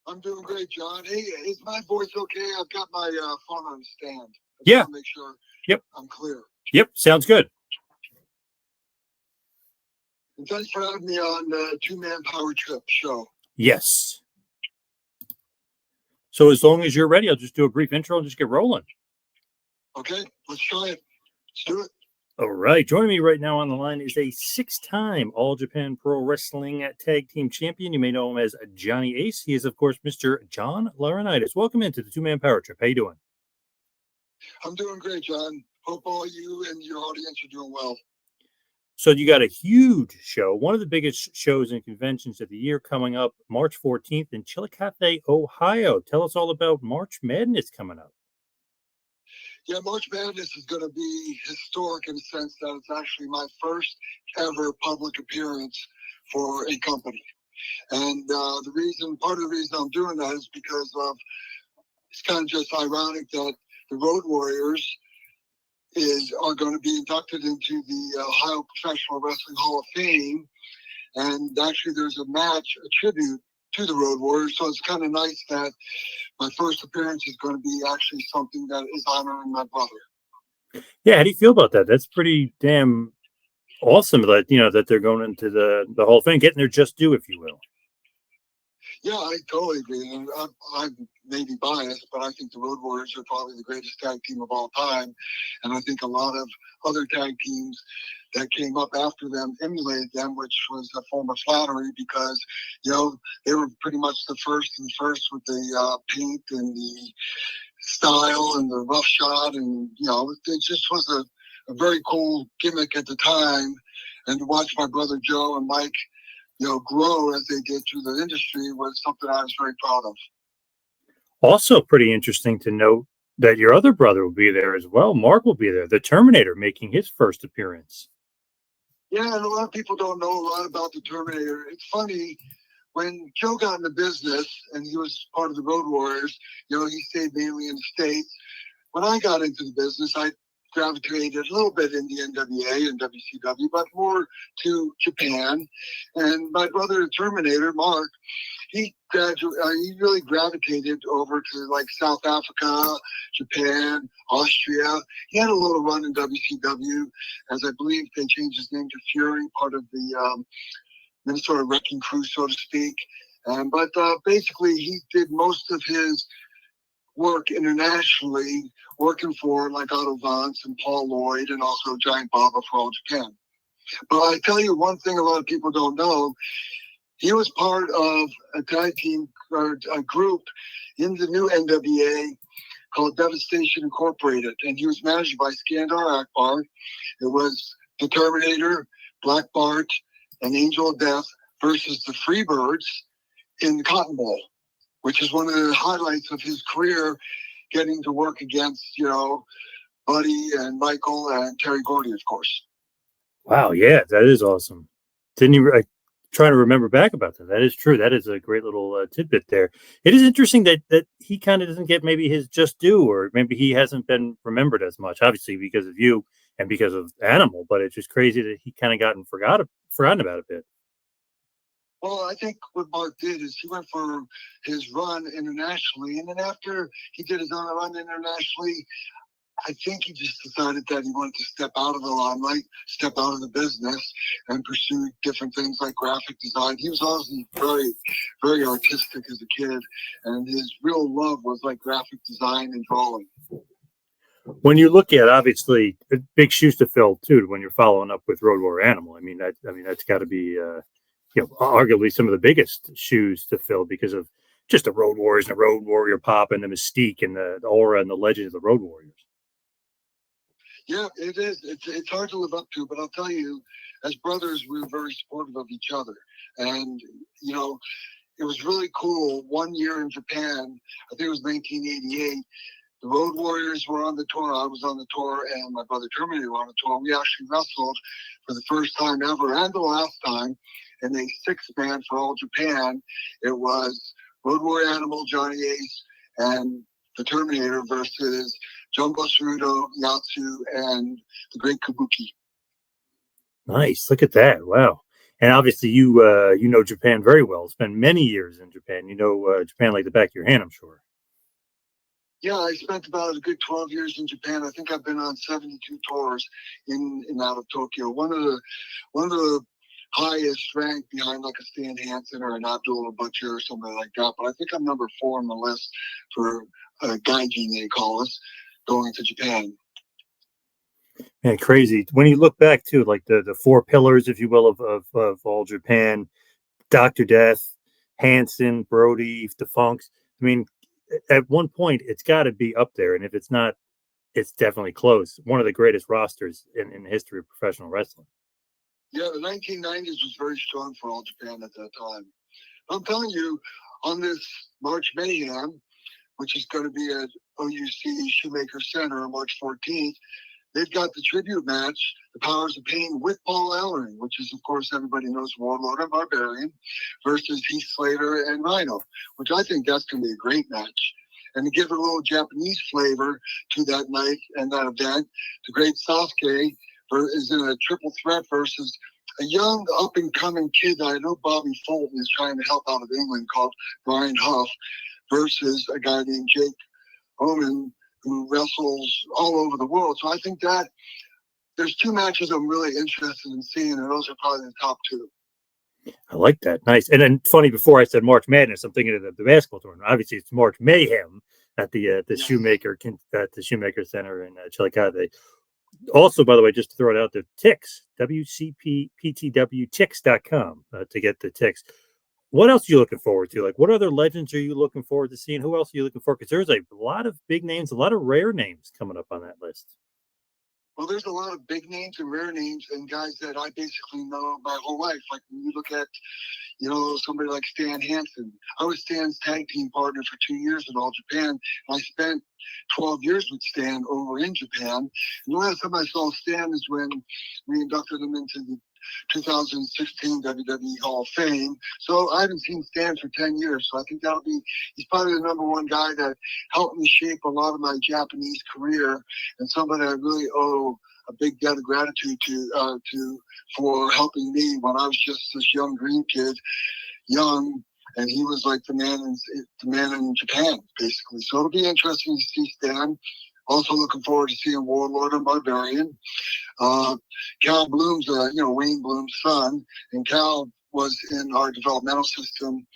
I'm doing great, John. Hey, is my voice okay? I've got my phone on stand. Yeah. To make sure I'm clear. Yep, sounds good. And thanks for having me on the Two-Man Power Trip show. Yes. So as long as you're ready, I'll just do a brief intro and just get rolling. Okay, let's try it. Let's do it. All right. Joining me right now on the line is a 6-time All Japan Pro Wrestling Tag Team Champion. You may know him as Johnny Ace. He is, of course, Mr. John Laurinaitis. Welcome into the Two-Man Power Trip. How you doing? I'm doing great, John. Hope all you and your audience are doing well. So you got a huge show, one of the biggest shows and conventions of the year coming up March 14th in Chillicothe, Ohio. Tell us all about March Madness coming up. Yeah, March Madness is going to be historic in the sense that it's actually my first ever public appearance for a company. And part of the reason I'm doing that is because it's kind of just ironic that the Road Warriors are going to be inducted into the Ohio Professional Wrestling Hall of Fame. And actually there's a match, a tribute to the Road Warriors. So it's kind of nice that my first appearance is going to be actually something that is honoring my brother. Yeah, how do you feel about that? That's pretty damn awesome that, that they're going into the whole thing, getting their just due, if you will. Yeah, I totally agree. And I may be biased, but I think the Road Warriors are probably the greatest tag team of all time. And I think a lot of other tag teams that came up after them emulated them, which was a form of flattery because, they were pretty much the first with the paint and the style and the rough shot. And, it just was a very cool gimmick at the time. And to watch my brother Joe and Mike grow as they did through the industry was something I was very proud of. Also pretty interesting to note that your other brother will be there as well. Mark will be there, the Terminator, making his first appearance. Yeah, and a lot of people don't know a lot about the Terminator. It's funny, when Joe got in the business and he was part of the Road Warriors, he stayed mainly in the States. When I got into the business, I gravitated a little bit in the NWA and WCW, but more to Japan. And my brother, the Terminator, Mark, he really gravitated over to like South Africa, Japan, Austria. He had a little run in WCW, as I believe they changed his name to Fury, part of the Minnesota Wrecking Crew, so to speak. But basically, he did most of his work internationally, working for like Otto Vance and Paul Lloyd and also Giant Baba for All Japan. But I tell you one thing a lot of people don't know, he was part of a tag team or a group in the new NWA called Devastation Incorporated, and he was managed by Skandar Akbar. It was the Terminator, Black Bart, and Angel of Death versus the Freebirds in the Cotton Bowl, which is one of the highlights of his career, getting to work against, Buddy and Michael and Terry Gordy, of course. Wow, yeah, that is awesome. Didn't you trying to remember back about that? That is true. That is a great little tidbit there. It is interesting that he kind of doesn't get maybe his just due, or maybe he hasn't been remembered as much, obviously because of you and because of Animal, but it's just crazy that he kind of gotten forgotten about a bit. Well, I think what Mark did is he went for his run internationally, and then after he did his own run internationally, I think he just decided that he wanted to step out of the limelight, step out of the business, and pursue different things like graphic design. He was obviously very, very artistic as a kid, and his real love was like graphic design and drawing. When you look at, obviously, big shoes to fill too, when you're following up with Road Warrior Animal. I mean that's got to be arguably some of the biggest shoes to fill because of just the Road Warriors and the Road Warrior pop and the mystique and the aura and the legend of the Road Warriors. Yeah, it is. It's hard to live up to, but I'll tell you, as brothers, we were very supportive of each other. And, it was really cool. One year in Japan, I think it was 1988, the Road Warriors were on the tour. I was on the tour, and my brother Terminator were on the tour. We actually wrestled for the first time ever and the last time in a 6-man for All Japan. It was Road Warrior Animal, Johnny Ace, and the Terminator versus Jumbo Cerudo, Yatsu, and the Great Kabuki. Nice. Look at that. Wow. And obviously, you know Japan very well. Spent many years in Japan. You know Japan like the back of your hand, I'm sure. Yeah, I spent about a good 12 years in Japan. I think I've been on 72 tours in and out of Tokyo. One of the highest ranked behind like a Stan Hansen or an Abdullah Butcher or something like that. But I think I'm number 4 on the list for gaijin, they call us, going to Japan. Man, crazy. When you look back to like the 4 pillars, if you will, of all Japan, Dr. Death, Hansen, Brody, the Funks. I mean, at one point, it's got to be up there. And if it's not, it's definitely close. One of the greatest rosters in the history of professional wrestling. Yeah, the 1990s was very strong for All Japan at that time. I'm telling you, on this March Mayhem, which is going to be at OUC Shoemaker Center on March 14th, they've got the tribute match, The Powers of Pain, with Paul Ellering, which is, of course, everybody knows Warlord and Barbarian, versus Heath Slater and Rhino, which I think that's going to be a great match. And to give a little Japanese flavor to that night and that event, the great 𝐓𝐷𝐘𝐒 is in a triple threat versus a young up-and-coming kid that I know Bobby Fulton is trying to help out of England called Brian Huff, versus a guy named Jake Omen, who wrestles all over the world. So I think that there's 2 matches I'm really interested in seeing, and those are probably the top 2. I like that. Nice. And then funny, before I said March Madness, I'm thinking of the basketball tournament. Obviously, it's March Mayhem at the yes. Shoemaker Center in Chillicothe. Also, by the way, just to throw it out there, TICS, WCPTW.com to get the TICS. What else are you looking forward to? Like, what other legends are you looking forward to seeing? Who else are you looking for? Because there's a lot of big names, a lot of rare names coming up on that list. Well, there's a lot of big names and rare names and guys that I basically know my whole life. Like when you look at, somebody like Stan Hansen. I was Stan's tag team partner for 2 years in All Japan. I spent 12 years with Stan over in Japan. And the last time I saw Stan is when we inducted him into the 2016 WWE Hall of Fame. So I haven't seen Stan for 10 years. So I think he's probably the number one guy that helped me shape a lot of my Japanese career, and somebody I really owe a big debt of gratitude to for helping me when I was just this young green kid, and he was like the man in Japan, basically. So it'll be interesting to see Stan. Also looking forward to seeing Warlord and Barbarian. Cal Bloom's, Wayne Bloom's son, and Cal was in our developmental system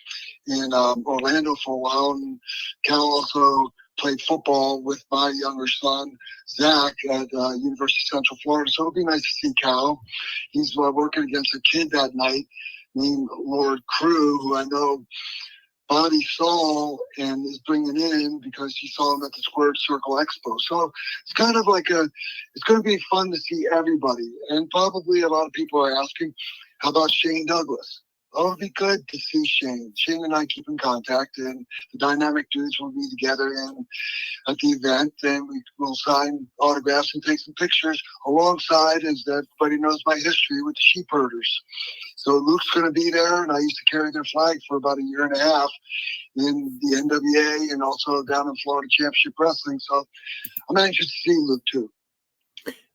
in Orlando for a while. And Cal also played football with my younger son, Zach, at University of Central Florida. So it'll be nice to see Cal. He's working against a kid that night named Lord Crew, who I know Bobby saw and is bringing in because he saw him at the Squared Circle Expo. So it's kind of like it's going to be fun to see everybody. And probably a lot of people are asking, how about Shane Douglas? Oh, it'd be good to see Shane. Shane and I keep in contact, and the Dynamic Dudes will be together at the event, and we will sign autographs and take some pictures alongside, as everybody knows my history with the Sheep Herders. So Luke's going to be there, and I used to carry their flag for about a year and a half in the NWA and also down in Florida Championship Wrestling. So I'm anxious to see Luke too.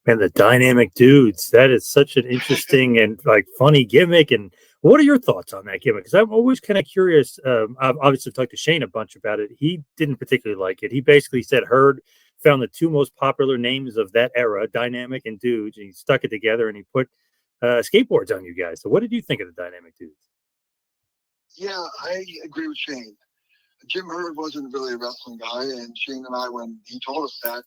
Man, the Dynamic Dudes, that is such an interesting and funny gimmick. And what are your thoughts on that gimmick? Because I'm always kind of curious. I've obviously talked to Shane a bunch about it. He didn't particularly like it. He basically said found the 2 most popular names of that era, Dynamic and Dudes, and he stuck it together and he put skateboards on you guys. So what did you think of the Dynamic Dudes? Yeah, I agree with Shane. Jim Herd wasn't really a wrestling guy, and Shane and I, when he told us that,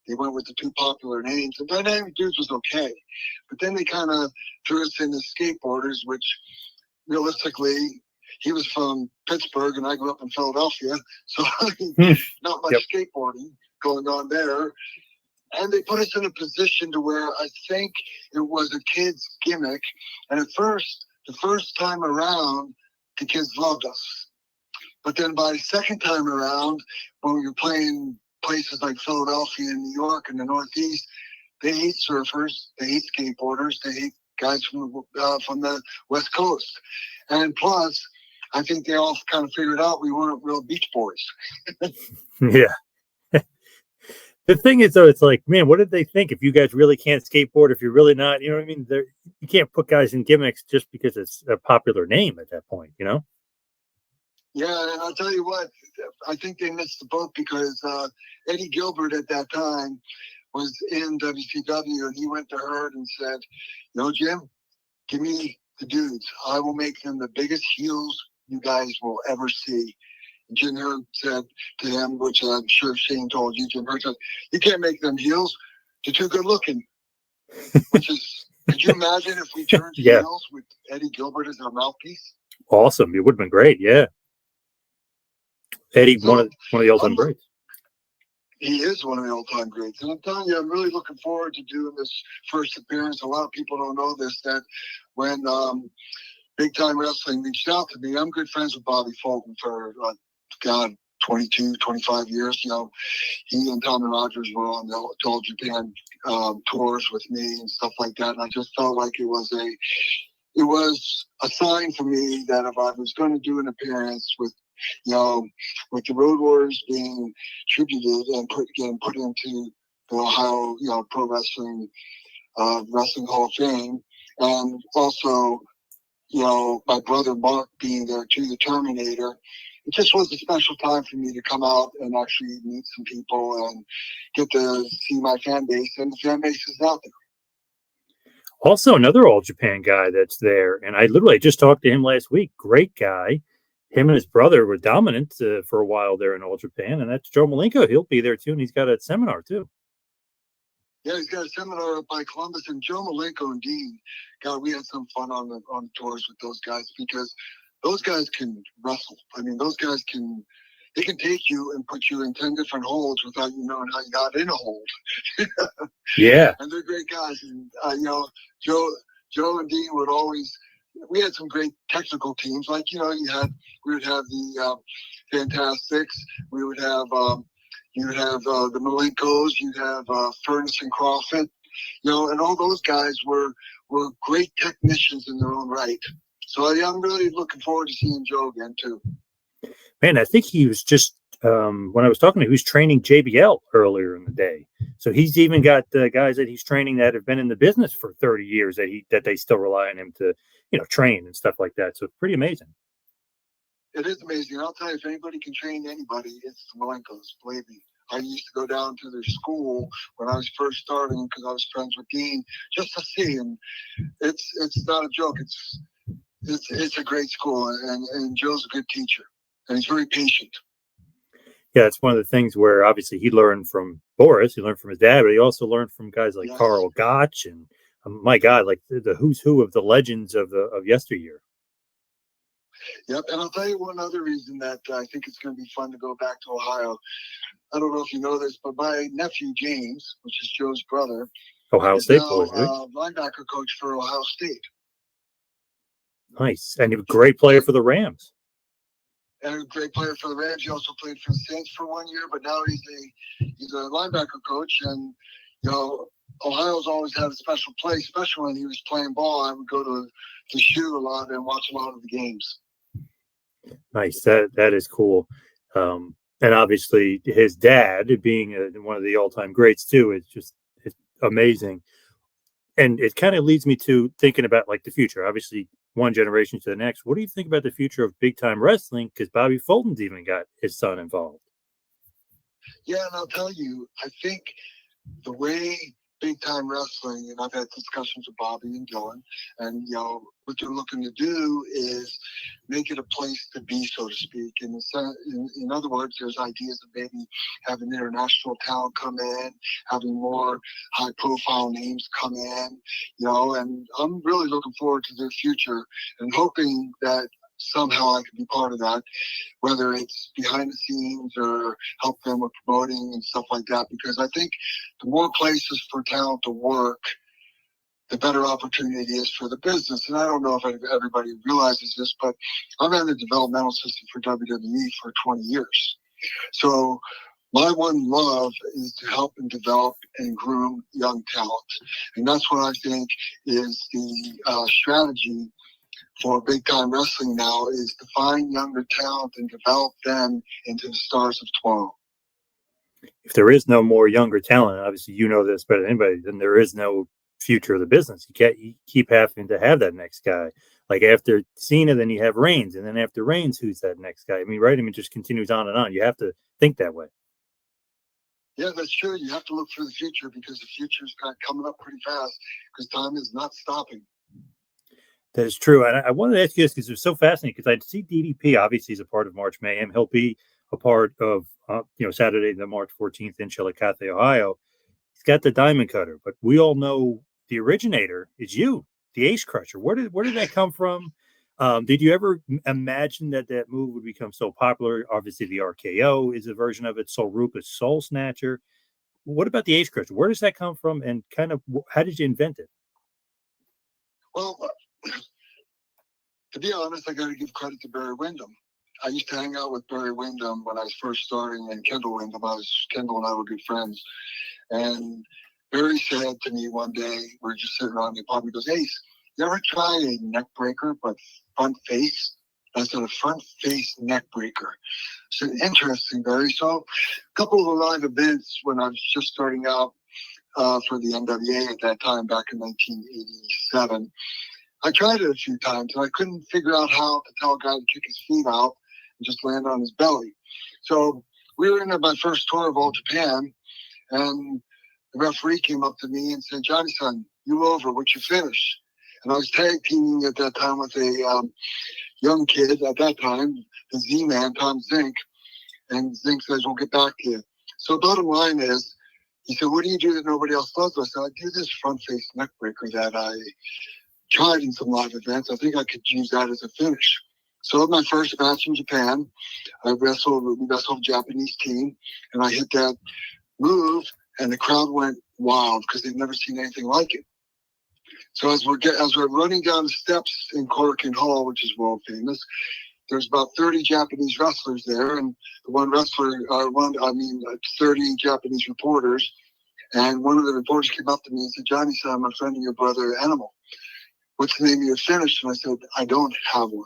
they went with the 2 popular names. The Dynamic Dudes was okay, but then they kind of threw us into skateboarders, which realistically, he was from Pittsburgh and I grew up in Philadelphia, so not much skateboarding going on there. And they put us in a position to where I think it was a kid's gimmick. And at first, the first time around, the kids loved us. But then by the second time around, when we were playing places like Philadelphia and New York and the Northeast, they hate surfers, they hate skateboarders, they hate guys from the West Coast. And plus, I think they all kind of figured out we weren't real Beach Boys. Yeah. The thing is, though, it's like, man, what did they think? If you guys really can't skateboard, if you're really not, you know what I mean? You can't put guys in gimmicks just because it's a popular name at that point, you know? Yeah, and I'll tell you what, I think they missed the boat because Eddie Gilbert at that time was in WCW, and he went to Herd and said, Jim, give me the dudes. I will make them the biggest heels you guys will ever see. And Jim Herd said to him, which I'm sure Shane told you, Jim Herd said, you can't make them heels. They're too good looking. Which is, could you imagine if we turned heels with Eddie Gilbert as our mouthpiece? Awesome. It would have been great. Yeah. Eddie, one of the all-time greats. He is one of the all-time greats. And I'm telling you, I'm really looking forward to doing this first appearance. A lot of people don't know this, that when Big Time Wrestling reached out to me, I'm good friends with Bobby Fulton for, 22, 25 years. He and Tommy Rogers were on the All Japan tours with me and stuff like that. And I just felt like it was a sign for me that if I was going to do an appearance with the Road Warriors being tributed and getting put into the Ohio, Pro Wrestling Wrestling Hall of Fame, and also, my brother Mark being there too, the Terminator, it just was a special time for me to come out and actually meet some people and get to see my fan base, and the fan base is out there. Also, another All Japan guy that's there, and I literally just talked to him last week. Great guy. Him and his brother were dominant for a while there in All Japan, and that's Joe Malenko. He'll be there too, and he's got a seminar too. Yeah, he's got a seminar up by Columbus, and Joe Malenko and Dean. God, we had some fun on the tours with those guys because those guys can wrestle. I mean, those guys can take you and put you in 10 different holds without you knowing how you got in a hold. Yeah, and they're great guys, and Joe and Dean would always. We had some great technical teams, like we would have the Fantastics, we would have you would have the Malenkos, you'd have Furnace and Crawford, and all those guys were great technicians in their own right. So yeah, I'm really looking forward to seeing Joe again too. Man, I think he was just when I was talking to him, he was training JBL earlier in the day. So he's even got guys that he's training that have been in the business for 30 years that they still rely on him to, train and stuff like that. So it's pretty amazing. It is amazing. I'll tell you, if anybody can train anybody, it's the Malenkos, believe me. I used to go down to their school when I was first starting because I was friends with Dean just to see. And it's not a joke. It's a great school, and Joe's a good teacher, and he's very patient. Yeah, it's one of the things where obviously he learned from Boris, he learned from his dad, but he also learned from guys like Karl Gotch and my God, like the who's who of the legends of yesteryear. Yep, and I'll tell you one other reason that I think it's going to be fun to go back to Ohio. I don't know if you know this, but my nephew James, which is Joe's brother, Ohio State boy, linebacker coach for Ohio State. Nice, and he was a great player for the Rams. And a great player for the Rams. He also played for the Saints for 1 year, but now he's a linebacker coach. And Ohio's always had a special place, especially when he was playing ball. I would go to the shoe a lot and watch a lot of the games. Nice, that is cool. And obviously his dad being one of the all-time greats too. It's amazing, and it kind of leads me to thinking about like the future. Obviously, one generation to the next. What do you think about the future of big time wrestling? Because Bobby Fulton's even got his son involved. Yeah, and I'll tell you, I think the way big time wrestling, and I've had discussions with Bobby and Dylan, and what they're looking to do is make it a place to be, so to speak. And in other words, there's ideas of maybe having international talent come in, having more high profile names come in, and I'm really looking forward to their future and hoping that somehow I can be part of that, whether it's behind the scenes or help them with promoting and stuff like that, because I think the more places for talent to work, the better opportunity is for the business. And I don't know if everybody realizes this, but I've ran the developmental system for WWE for 20 years. So my one love is to help and develop and groom young talent. And that's what I think is the strategy for big time wrestling now, is to find younger talent and develop them into the stars of tomorrow. If there is no more younger talent, obviously you know this better than anybody, then there is no future of the business. You keep having to have that next guy. Like after Cena, then you have Reigns, and then after Reigns, who's that next guy? I mean, right? I mean, it just continues on and on. You have to think that way. Yeah, that's true. You have to look for the future because the future is coming up pretty fast because time is not stopping. That is true. And I wanted to ask you this because it's so fascinating because I see DDP obviously is a part of March Mayhem. He'll be a part of Saturday, the March 14th in Chillicothe, Ohio. He's got the diamond cutter, but we all know the originator is you, the Ace Crusher. Where did that come from? Did you ever imagine that move would become so popular? Obviously, the RKO is a version of it. Sol Ruka's Soul Snatcher. What about the Ace Crusher? Where does that come from, and kind of how did you invent it? Well, to be honest, I got to give credit to Barry Windham. I used to hang out with Barry Windham when I was first starting, and Kendall Windham. Kendall and I were good friends. And Barry said to me one day, we were just sitting around the apartment, he goes, Ace, you ever try a neck breaker, but front face? I said, a front face neck breaker. I said, interesting, Barry. So a couple of the live events when I was just starting out for the NWA at that time, back in 1987, I tried it a few times, and I couldn't figure out how to tell a guy to kick his feet out and just land on his belly. So we were in my first tour of All Japan, and the referee came up to me and said, Johnny, son, you over, what's your finish? And I was tag teaming at that time with a young kid at that time, the Z-Man, Tom Zink. And Zink says, we'll get back to you. So bottom line is, he said, what do you do that nobody else does? I said, I do this front face neck breaker that I tried in some live events. I think I could use that as a finish. So at my first match in Japan, we wrestled a Japanese team, and I hit that move, and the crowd went wild because they've never seen anything like it. So as we're running down the steps in Korakuen Hall, which is world famous, there's about 30 Japanese wrestlers there, and 30 Japanese reporters. And one of the reporters came up to me and said, Johnny, son, I'm a friend of your brother, Animal. What's the name of your finish? And I said, I don't have one.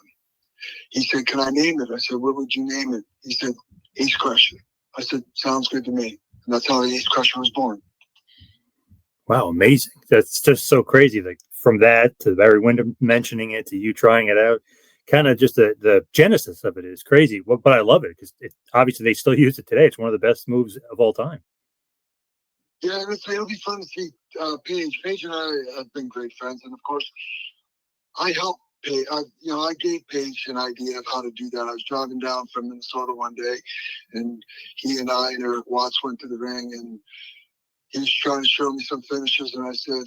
He said, can I name it? I said, what would you name it? He said, Ace Crusher. I said, sounds good to me. And that's how the Ace Crusher was born. Wow, amazing. That's just so crazy. Like from that to Barry Windham mentioning it to you trying it out, kind of just the genesis of it is crazy. But I love it because obviously they still use it today. It's one of the best moves of all time. Yeah, and it'll be fun to see Paige. Paige and I have been great friends. And of course, I helped Paige. I gave Paige an idea of how to do that. I was driving down from Minnesota one day, and he and I and Eric Watts went to the ring, and he was trying to show me some finishes, and I said,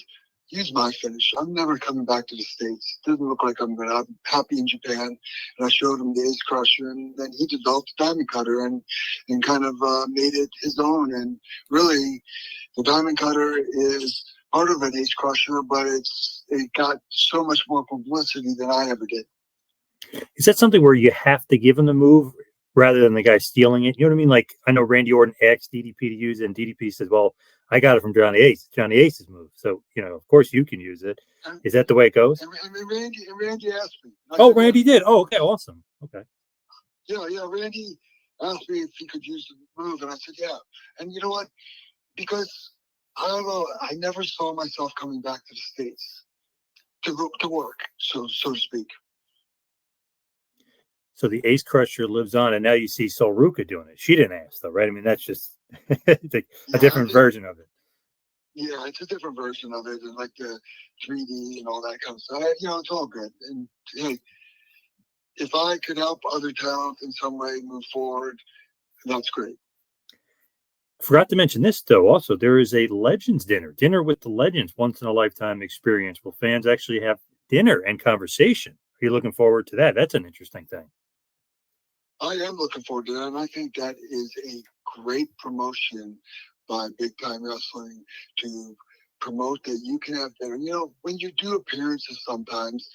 use my finish. I'm never coming back to the States. It doesn't look like I'm going to. I'm happy in Japan. And I showed him the Ace Crusher, and then he developed the Diamond Cutter and kind of made it his own. And really, the Diamond Cutter is part of an Ace Crusher, but it got so much more publicity than I ever did. Is that something where you have to give him the move rather than the guy stealing it? You know what I mean? Like, I know Randy Orton asked DDP to use it, and DDP says, well, I got it from Johnny Ace. Johnny Ace's move. So, of course you can use it. Is that the way it goes? And Randy asked me. Oh, Randy did. Oh, okay. Awesome. Okay. Yeah. Randy asked me if he could use the move, and I said, yeah. And you know what? Because I don't know, I never saw myself coming back to the States to work, so to speak. So the Ace Crusher lives on, and now you see Sol Ruka doing it. She didn't ask, though, right? I mean, that's just a different version of it. Yeah, it's a different version of it, and like the 3D and all that kind of stuff. It's all good. And hey, if I could help other talent in some way move forward, that's great. Forgot to mention this, though. Also, there is a Legends dinner with the Legends, once in a lifetime experience. Will fans actually have dinner and conversation? Are you looking forward to that? That's an interesting thing. I am looking forward to that, and I think that is a great promotion by Big Time Wrestling to promote that you can have dinner. When you do appearances sometimes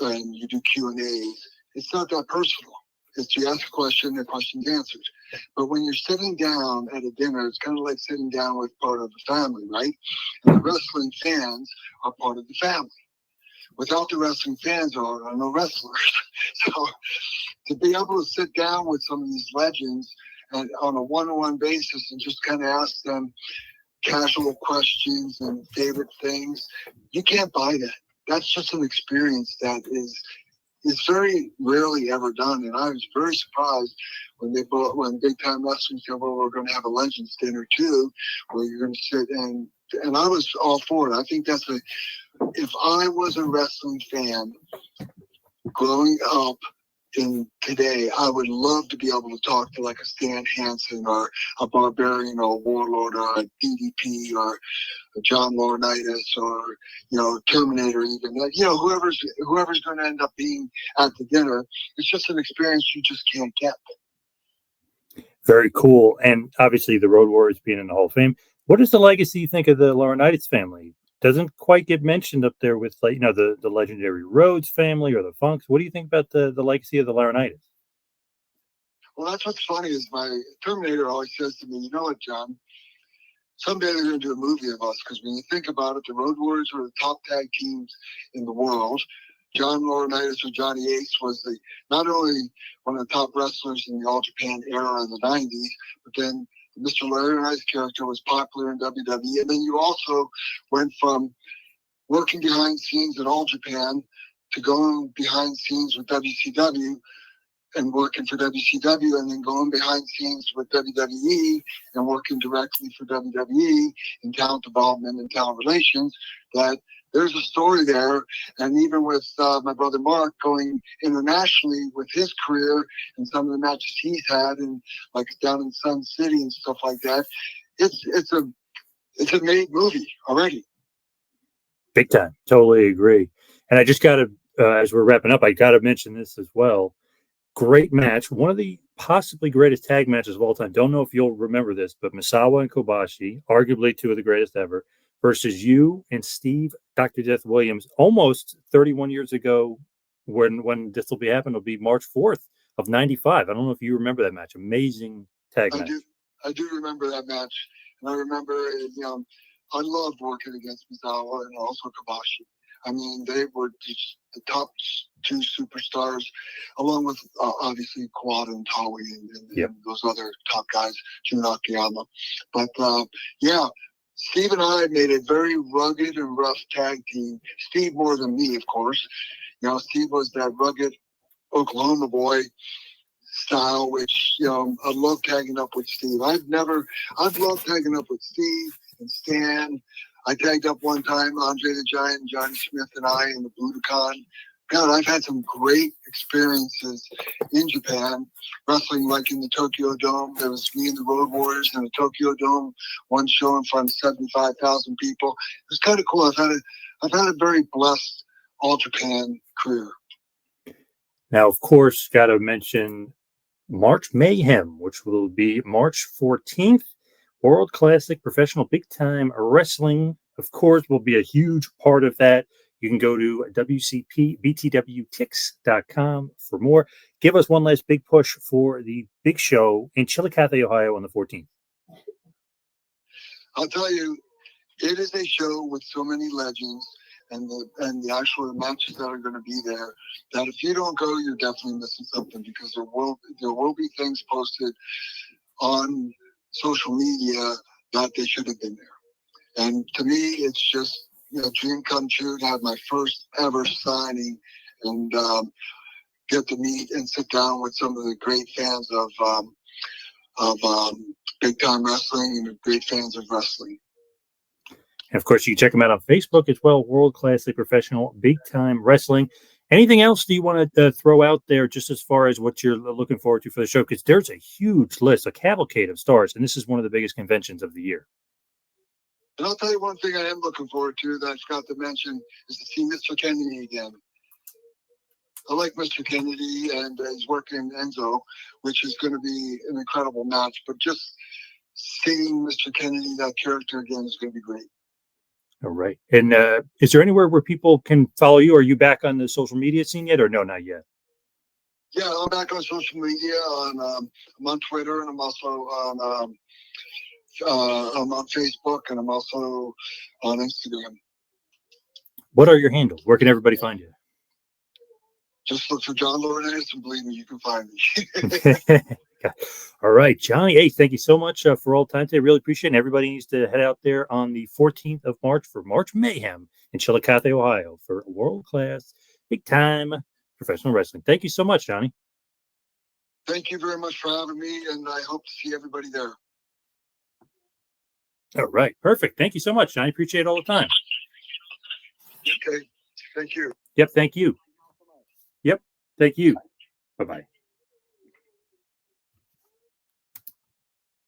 and you do Q&As, it's not that personal. It's you ask a question, the question's answered. But when you're sitting down at a dinner, it's kind of like sitting down with part of the family, right? And the wrestling fans are part of the family. Without the wrestling fans, there are no wrestlers. So to be able to sit down with some of these legends and on a one-on-one basis and just kind of ask them casual questions and favorite things. You can't buy that. That's just an experience that is very rarely ever done. And I was very surprised when Big Time Wrestling said, well, we're going to have a Legends dinner too, where you're going to sit and I was all for it. I think if I was a wrestling fan growing up in today, I would love to be able to talk to like a Stan Hansen or a Barbarian or a Warlord or a DDP or a John Laurinaitis or, Terminator even. Whoever's going to end up being at the dinner. It's just an experience you just can't get. Very cool. And obviously the Road Warriors being in the Hall of Fame. What is the legacy you think of the Laurinaitis family? Doesn't quite get mentioned up there with the legendary Rhodes family or the Funks. What do you think about the legacy of the Laurinaitis? Well, that's what's funny is my Terminator always says to me, you know what, John? Someday they're going to do a movie of us, because when you think about it, the Road Warriors were the top tag teams in the world. John Laurinaitis or Johnny Ace was not only one of the top wrestlers in the All Japan era in the 90s, but then Mr. Laurinaitis' character was popular in WWE. And then you also went from working behind scenes in All Japan to going behind scenes with WCW and working for WCW, and then going behind scenes with WWE and working directly for WWE in talent development and talent relations. That there's a story there. And even with my brother Mark going internationally with his career and some of the matches he's had, and like down in Sun City and stuff like that, it's a made movie already. Big time. Totally agree. And I just got to, as we're wrapping up, I got to mention this as well. Great match. One of the possibly greatest tag matches of all time. Don't know if you'll remember this, but Misawa and Kobashi, arguably two of the greatest ever, versus you and Steve, Dr. Death Williams, almost 31 years ago. When this will be happening, it'll be March 4th of 95. I don't know if you remember that match. Amazing tag match. I do remember that match. And I remember, I loved working against Misawa and also Kobashi. I mean, they were just the top two superstars, along with obviously Kawada and Tawi and those other top guys, Jun Akiyama. But Steve and I made a very rugged and rough tag team. Steve more than me, of course. Steve was that rugged Oklahoma boy style, which, I love tagging up with Steve. I've loved tagging up with Steve and Stan. I tagged up one time, Andre the Giant, Johnny Smith, and I in the Budokan. God, I've had some great experiences in Japan, wrestling like in the Tokyo Dome. There was me and the Road Warriors in the Tokyo Dome, one show in front of 75,000 people. It was kind of cool. I've had a very blessed All Japan career. Now, of course, got to mention March Mayhem, which will be March 14th. World Classic Professional Big Time Wrestling, of course, will be a huge part of that. You can go to btwtix.com for more. Give us one last big push for the big show in Chillicothe, Ohio on the 14th. I'll tell you, it is a show with so many legends and the actual matches that are going to be there, that if you don't go, you're definitely missing something, because there will be things posted on social media that they should have been there. And to me, it's just dream come true to have my first ever signing and get to meet and sit down with some of the great fans of big time wrestling and great fans of wrestling. And of course, you can check them out on Facebook as well. World Classic Professional Big Time Wrestling. Anything else do you want to throw out there, just as far as what you're looking forward to for the show? Because there's a huge list, a cavalcade of stars, and this is one of the biggest conventions of the year. And I'll tell you one thing I am looking forward to that I forgot to mention is to see Mr. Kennedy again. I like Mr. Kennedy, and he's working Enzo, which is going to be an incredible match. But just seeing Mr. Kennedy, that character again, is going to be great. All right. And is there anywhere where people can follow you? Are you back on the social media scene yet, or no, not yet? Yeah, I'm back on social media. I'm on Twitter, and I'm also on I'm on Facebook, and I'm also on Instagram. What are your handles? Where can everybody find you? Just look for John Laurinaitis, and believe me, you can find me. All right, Johnny. Hey, thank you so much for all the time today. Really appreciate it. And everybody needs to head out there on the 14th of March for March Mayhem in Chillicothe, Ohio, for world-class, big-time professional wrestling. Thank you so much, Johnny. Thank you very much for having me, and I hope to see everybody there. All right, perfect. Thank you so much, Johnny. Appreciate it all the time. Okay, thank you. Yep, thank you. Yep, thank you. Bye-bye.